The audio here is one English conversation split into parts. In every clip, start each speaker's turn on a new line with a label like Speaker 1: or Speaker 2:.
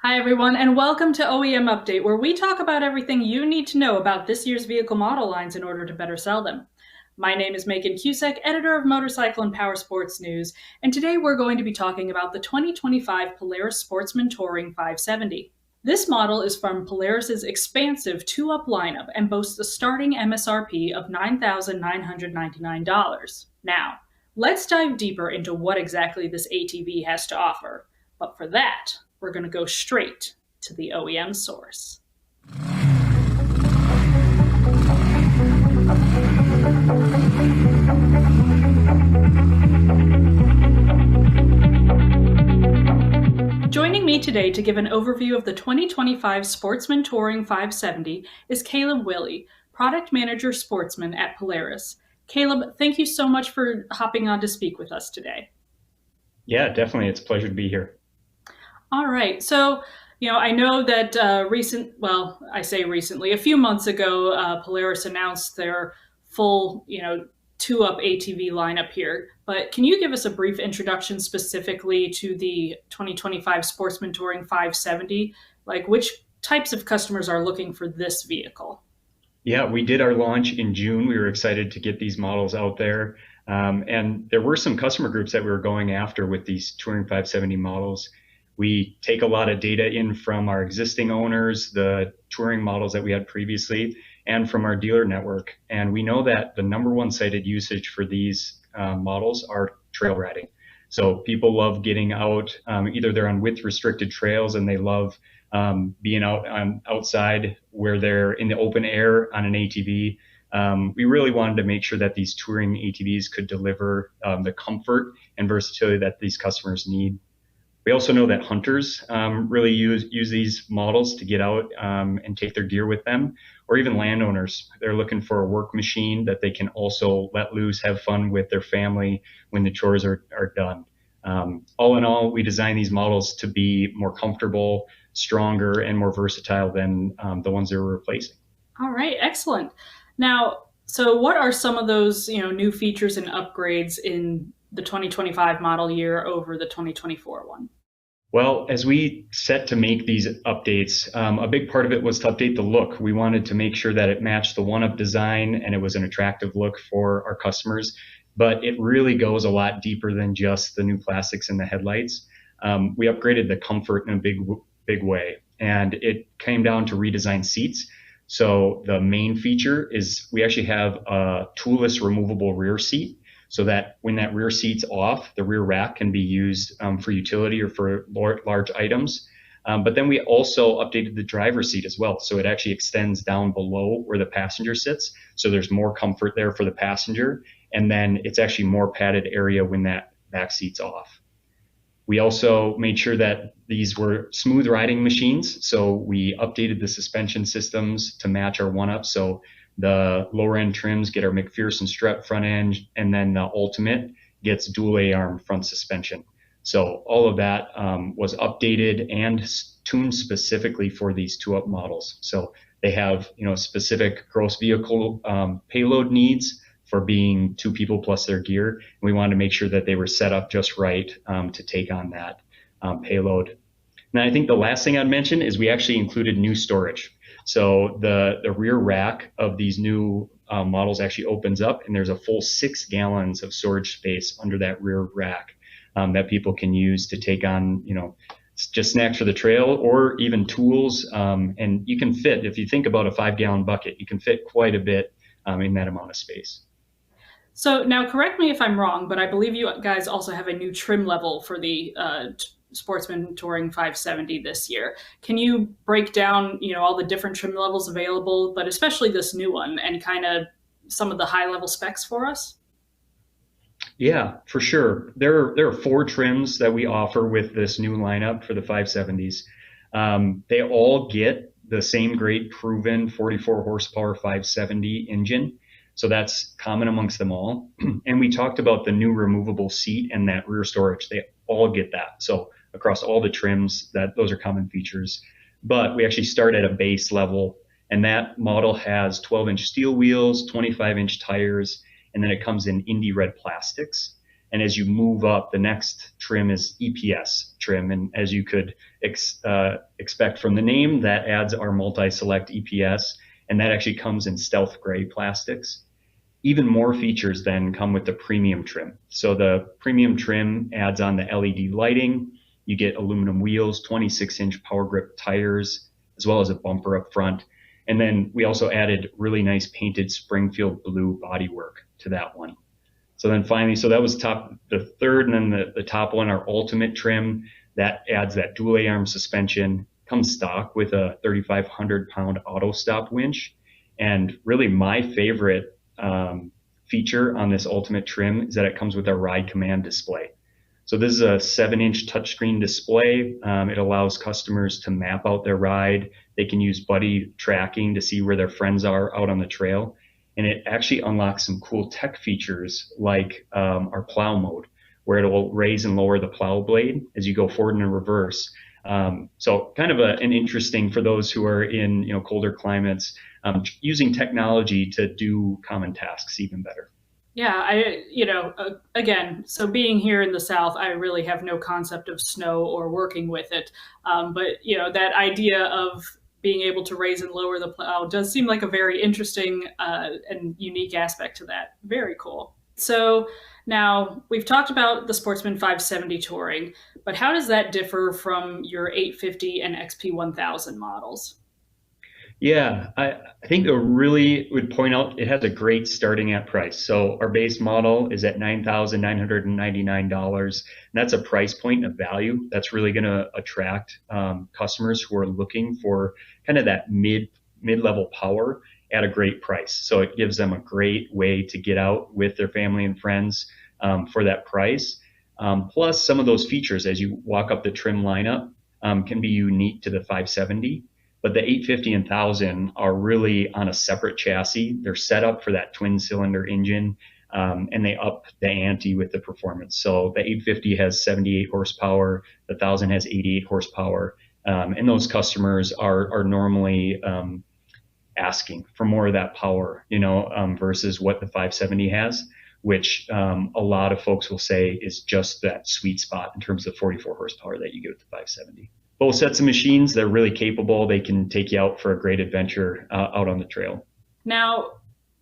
Speaker 1: Hi, everyone, and welcome to OEM Update, where we talk about everything you need to know about this year's vehicle model lines in order to better sell them. My name is Megan Cusack, editor of Motorcycle and Powersports News, and today we're going to be talking about the 2025 Polaris Sportsman Touring 570. This model is from Polaris's expansive two-up lineup and boasts a starting MSRP of $9,999. Now, let's dive deeper into what exactly this ATV has to offer. But for that, we're going to go straight to the OEM source. Joining me today to give an overview of the 2025 Sportsman Touring 570 is Caleb Willi, Product Manager Sportsman at Polaris. Caleb, thank you so much for hopping on to speak with us today.
Speaker 2: Yeah, definitely. It's a pleasure to be here.
Speaker 1: All right. So, I know that I say recently, a few months ago, Polaris announced their full, two-up ATV lineup here. But can you give us a brief introduction specifically to the 2025 Sportsman Touring 570? Like, which types of customers are looking for this vehicle?
Speaker 2: Yeah, we did our launch in June. We were excited to get these models out there. And there were some customer groups that we were going after with these Touring 570 models. We take a lot of data in from our existing owners, the touring models that we had previously, and from our dealer network. And we know that the number one cited usage for these models are trail riding. So people love getting out. Either they're on width restricted trails and they love being outside where they're in the open air on an ATV. We really wanted to make sure that these touring ATVs could deliver the comfort and versatility that these customers need. We also know that hunters really use these models to get out and take their gear with them, or even landowners. They're looking for a work machine that they can also let loose, have fun with their family when the chores are done. All in all, we designed these models to be more comfortable, stronger, and more versatile than the ones they were replacing.
Speaker 1: All right, excellent. Now, so what are some of those, new features and upgrades in the 2025 model year over the 2024 one?
Speaker 2: Well, as we set to make these updates, a big part of it was to update the look. We wanted to make sure that it matched the one-up design and it was an attractive look for our customers. But it really goes a lot deeper than just the new plastics in the headlights. We upgraded the comfort in a big way, and it came down to redesigned seats. So the main feature is we actually have a toolless removable rear seat, so that when that rear seat's off, the rear rack can be used for utility or for large items. But then we also updated the driver's seat as well. So it actually extends down below where the passenger sits. So there's more comfort there for the passenger. And then it's actually more padded area when that back seat's off. We also made sure that these were smooth riding machines. So we updated the suspension systems to match our one-up. So the lower end trims get our McPherson strut front end, and then the Ultimate gets dual A-arm front suspension. So all of that was updated and tuned specifically for these two-up models. So they have, specific gross vehicle payload needs for being two people plus their gear. And we wanted to make sure that they were set up just right to take on that payload. Now, I think the last thing I'd mention is we actually included new storage. So the rear rack of these new models actually opens up, and there's a full 6 gallons of storage space under that rear rack that people can use to take on, just snacks for the trail or even tools. And you can fit, if you think about a 5-gallon bucket, you can fit quite a bit in that amount of space.
Speaker 1: So now, correct me if I'm wrong, but I believe you guys also have a new trim level for the Sportsman Touring 570 this year. Can you break down, all the different trim levels available, but especially this new one, and kind of some of the high-level specs for us?
Speaker 2: Yeah, for sure. There are 4 trims that we offer with this new lineup for the 570s. They all get the same great proven 44 horsepower 570 engine. So that's common amongst them all. And we talked about the new removable seat and that rear storage. They all get that. So across all the trims, those are common features. But we actually start at a base level, and that model has 12-inch steel wheels, 25-inch tires, and then it comes in Indy red plastics. And as you move up, the next trim is EPS trim. And as you could expect from the name, that adds our multi-select EPS, and that actually comes in stealth gray plastics. Even more features then come with the premium trim. So the premium trim adds on the LED lighting. You get aluminum wheels, 26-inch power grip tires, as well as a bumper up front. And then we also added really nice painted Springfield blue bodywork to that one. So then finally, so that was the third, and then the top one, our ultimate trim, that adds that dual A-arm suspension, comes stock with a 3,500-pound auto stop winch. And really my favorite feature on this ultimate trim is that it comes with a ride command display. So this is a 7-inch touchscreen display. It allows customers to map out their ride. They can use buddy tracking to see where their friends are out on the trail. And it actually unlocks some cool tech features like our plow mode, where it will raise and lower the plow blade as you go forward and in reverse. So kind of an interesting for those who are in colder climates, using technology to do common tasks even better.
Speaker 1: Yeah, again, so being here in the South, I really have no concept of snow or working with it. But, that idea of being able to raise and lower the plow does seem like a very interesting and unique aspect to that. Very cool. So now we've talked about the Sportsman 570 Touring, but how does that differ from your 850 and XP 1000 models?
Speaker 2: Yeah, I think I really would point out it has a great starting at price. So our base model is at $9,999. And that's a price point of value that's really going to attract customers who are looking for kind of that mid-level power at a great price. So it gives them a great way to get out with their family and friends for that price. Plus some of those features as you walk up the trim lineup can be unique to the 570. But the 850 and 1000 are really on a separate chassis. They're set up for that twin cylinder engine, and they up the ante with the performance. So the 850 has 78 horsepower, the 1000 has 88 horsepower, and those customers are normally asking for more of that power, versus what the 570 has, which a lot of folks will say is just that sweet spot in terms of 44 horsepower that you get with the 570. Both sets of machines, they're really capable. They can take you out for a great adventure out on the trail.
Speaker 1: Now,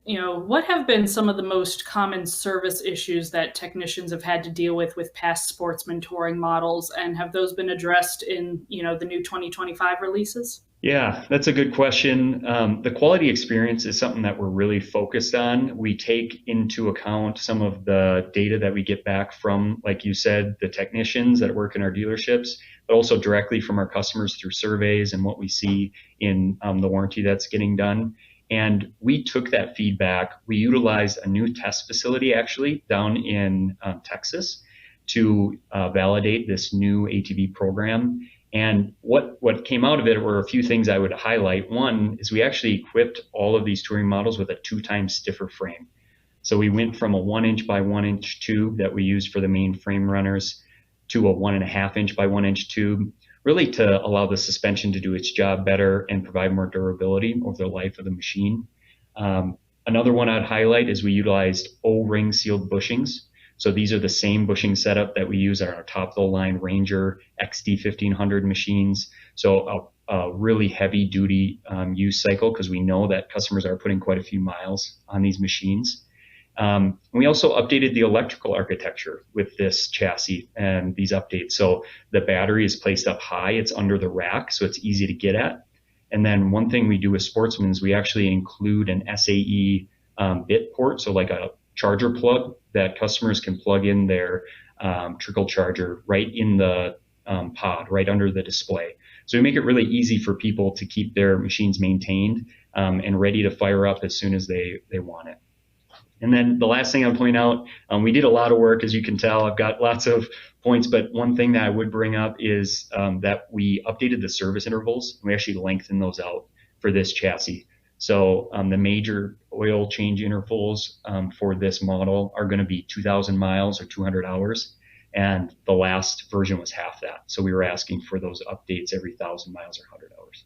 Speaker 1: what have been some of the most common service issues that technicians have had to deal with past Sportsman Touring models, and have those been addressed in, the new 2025 releases?
Speaker 2: Yeah, that's a good question. The quality experience is something that we're really focused on. We take into account some of the data that we get back from, like you said, the technicians that work in our dealerships, but also directly from our customers through surveys and what we see in the warranty that's getting done. And we took that feedback. We utilized a new test facility actually down in Texas to validate this new ATV program. And what came out of it were a few things I would highlight. One is we actually equipped all of these touring models with a 2x stiffer frame. So we went from a 1-inch by 1-inch tube that we used for the main frame runners to a 1.5-inch by 1-inch tube, really to allow the suspension to do its job better and provide more durability over the life of the machine. Another one I'd highlight is we utilized O-ring sealed bushings. So these are the same bushing setup that we use on our top of the line Ranger XD 1500 machines. So a really heavy duty use cycle, because we know that customers are putting quite a few miles on these machines. We also updated the electrical architecture with this chassis and these updates. So the battery is placed up high, it's under the rack, so it's easy to get at. And then one thing we do with Sportsman is we actually include an SAE bit port, so like a charger plug that customers can plug in their trickle charger right in the pod, right under the display. So we make it really easy for people to keep their machines maintained and ready to fire up as soon as they want it. And then the last thing I'll point out, we did a lot of work, as you can tell. I've got lots of points, but one thing that I would bring up is that we updated the service intervals. We actually lengthened those out for this chassis. So the major oil change intervals for this model are going to be 2,000 miles or 200 hours. And the last version was half that. So we were asking for those updates every 1,000 miles or 100 hours.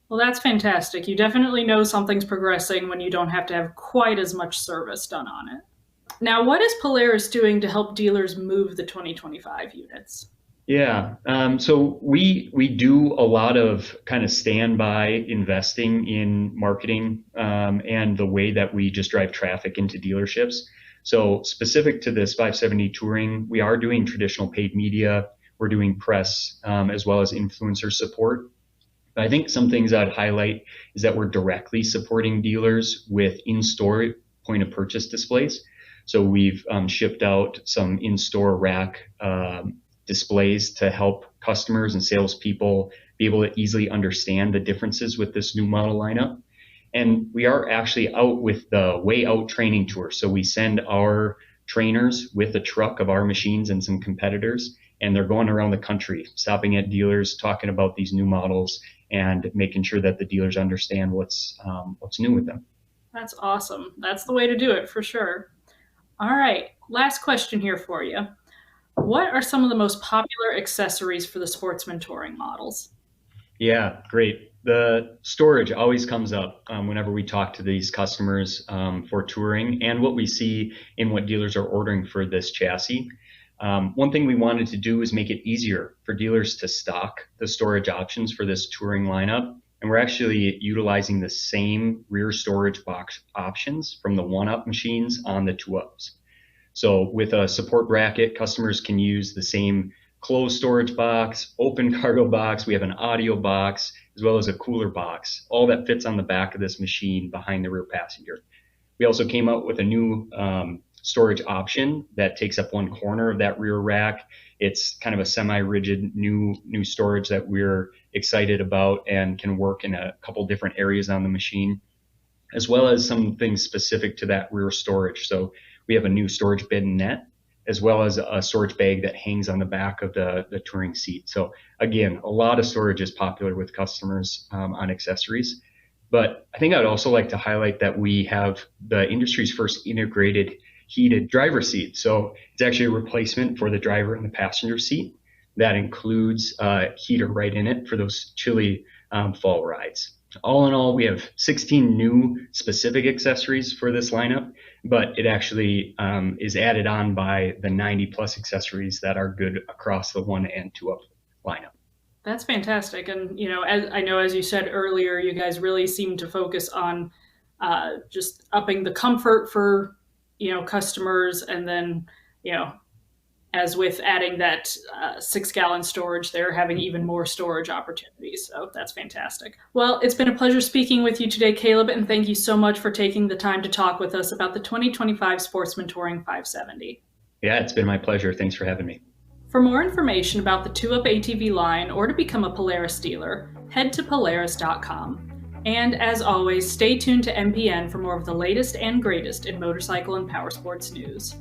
Speaker 1: Well, that's fantastic. You definitely know something's progressing when you don't have to have quite as much service done on it. Now, what is Polaris doing to help dealers move the 2025 units?
Speaker 2: Yeah. So we do a lot of kind of standby investing in marketing and the way that we just drive traffic into dealerships. So specific to this 570 Touring, we are doing traditional paid media. We're doing press as well as influencer support. But I think some things I'd highlight is that we're directly supporting dealers with in-store point of purchase displays. So we've shipped out some in-store rack displays to help customers and salespeople be able to easily understand the differences with this new model lineup. And we are actually out with the Way Out training tour. So we send our trainers with a truck of our machines and some competitors, and they're going around the country, stopping at dealers, talking about these new models, and making sure that the dealers understand what's new with them.
Speaker 1: That's awesome. That's the way to do it for sure. All right, last question here for you. What are some of the most popular accessories for the Sportsman Touring models?
Speaker 2: Yeah, great. The storage always comes up whenever we talk to these customers for touring, and what we see in what dealers are ordering for this chassis. One thing we wanted to do is make it easier for dealers to stock the storage options for this touring lineup. And we're actually utilizing the same rear storage box options from the 1-Up machines on the 2-Ups. So with a support bracket, customers can use the same closed storage box, open cargo box. We have an audio box, as well as a cooler box, all that fits on the back of this machine behind the rear passenger. We also came out with a new storage option that takes up one corner of that rear rack. It's kind of a semi-rigid new storage that we're excited about and can work in a couple different areas on the machine, as well as some things specific to that rear storage. So we have a new storage bed and net, as well as a storage bag that hangs on the back of the touring seat. So again, a lot of storage is popular with customers on accessories. But I think I'd also like to highlight that we have the industry's first integrated heated driver seat. So it's actually a replacement for the driver and the passenger seat. That includes a heater right in it for those chilly fall rides. All in all, we have 16 new specific accessories for this lineup, but it actually is added on by the 90 plus accessories that are good across the 1 and 2-Up lineup.
Speaker 1: That's fantastic. And, as you said earlier, you guys really seem to focus on just upping the comfort for, customers. And then, as with adding that 6-gallon storage, they're having even more storage opportunities. So that's fantastic. Well, it's been a pleasure speaking with you today, Caleb, and thank you so much for taking the time to talk with us about the 2025 Sportsman Touring 570.
Speaker 2: Yeah, it's been my pleasure. Thanks for having me.
Speaker 1: For more information about the 2-Up ATV line or to become a Polaris dealer, head to Polaris.com. And as always, stay tuned to MPN for more of the latest and greatest in motorcycle and powersports news.